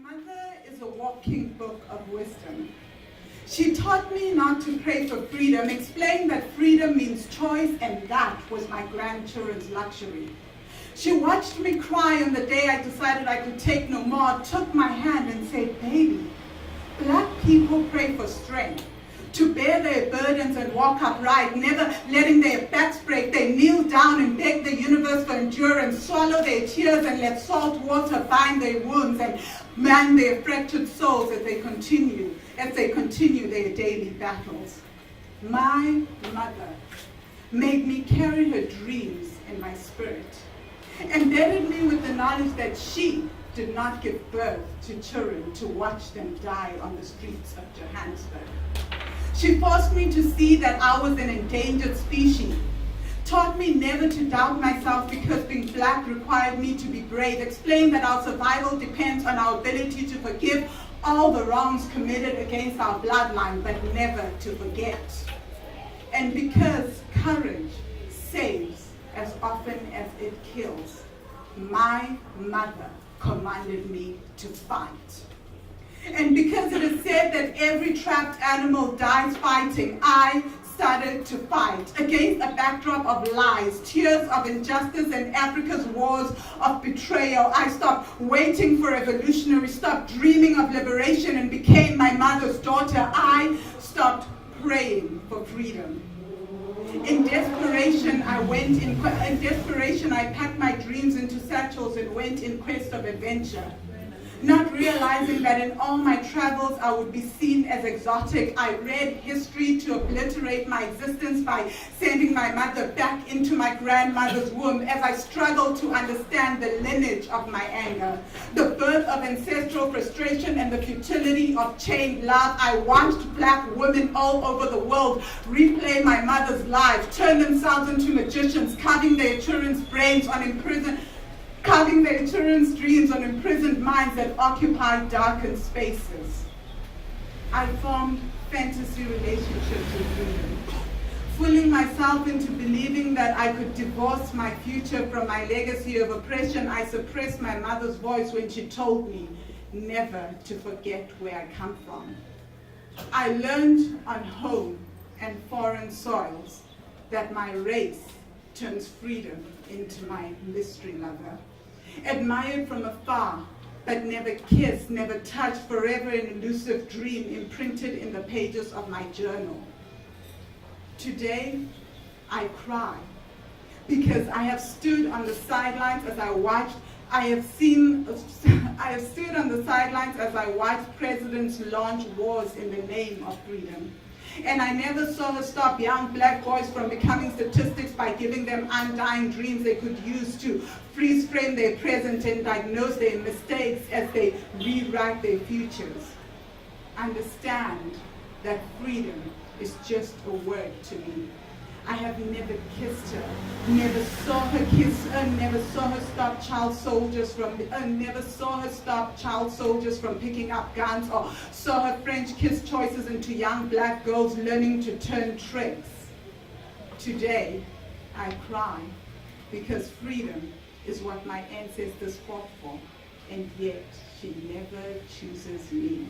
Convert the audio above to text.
mother is a walking book of wisdom. She taught me not to pray for freedom, explained that freedom means choice, and that was my grandchildren's luxury. She watched me cry on the day I decided I could take no more, took my hand and said, "Baby, black people pray for strength, to bear their burdens and walk upright, never letting their backs break. They kneel down and beg the universe for endurance, swallow their tears and let salt water bind their wounds and mend their fractured souls as they continue their daily battles." My mother made me carry her dreams in my spirit, embedded me with the knowledge that she did not give birth to children to watch them die on the streets of Johannesburg. She forced me to see that I was an endangered species, taught me never to doubt myself because being black required me to be brave, explained that our survival depends on our ability to forgive all the wrongs committed against our bloodline, but never to forget. And because courage saves as often as it kills, my mother commanded me to fight. And because it is said that every trapped animal dies fighting, I started to fight against a backdrop of lies, tears of injustice, and Africa's wars of betrayal. I stopped waiting for revolutionary, stopped dreaming of liberation, and became my mother's daughter. I stopped praying for freedom. In desperation, I packed my dreams into satchels and went in quest of adventure. Not realizing that in all my travels I would be seen as exotic, I read history to obliterate my existence by sending my mother back into my grandmother's womb as I struggled to understand the lineage of my anger, the birth of ancestral frustration and the futility of chained love. I watched black women all over the world replay my mother's life, turn themselves into magicians, carving their children's dreams on imprisoned minds that occupy darkened spaces. I formed fantasy relationships with freedom, fooling myself into believing that I could divorce my future from my legacy of oppression. I suppressed my mother's voice when she told me never to forget where I come from. I learned on home and foreign soils that my race turns freedom into my mystery lover. Admired from afar, but never kissed, never touched, forever an elusive dream imprinted in the pages of my journal. Today, I cry because I have stood on the sidelines as I watched. I have stood on the sidelines as I watched presidents launch wars in the name of freedom. And I never saw her stop young black boys from becoming statistics by giving them undying dreams they could use to freeze frame their present and diagnose their mistakes as they rewrite their futures. Understand that freedom is just a word to me. I have never kissed her, never saw her kiss her, never saw her stop child soldiers from picking up guns, or saw her French kiss choices into young black girls learning to turn tricks. Today, I cry because freedom is what my ancestors fought for, and yet she never chooses me.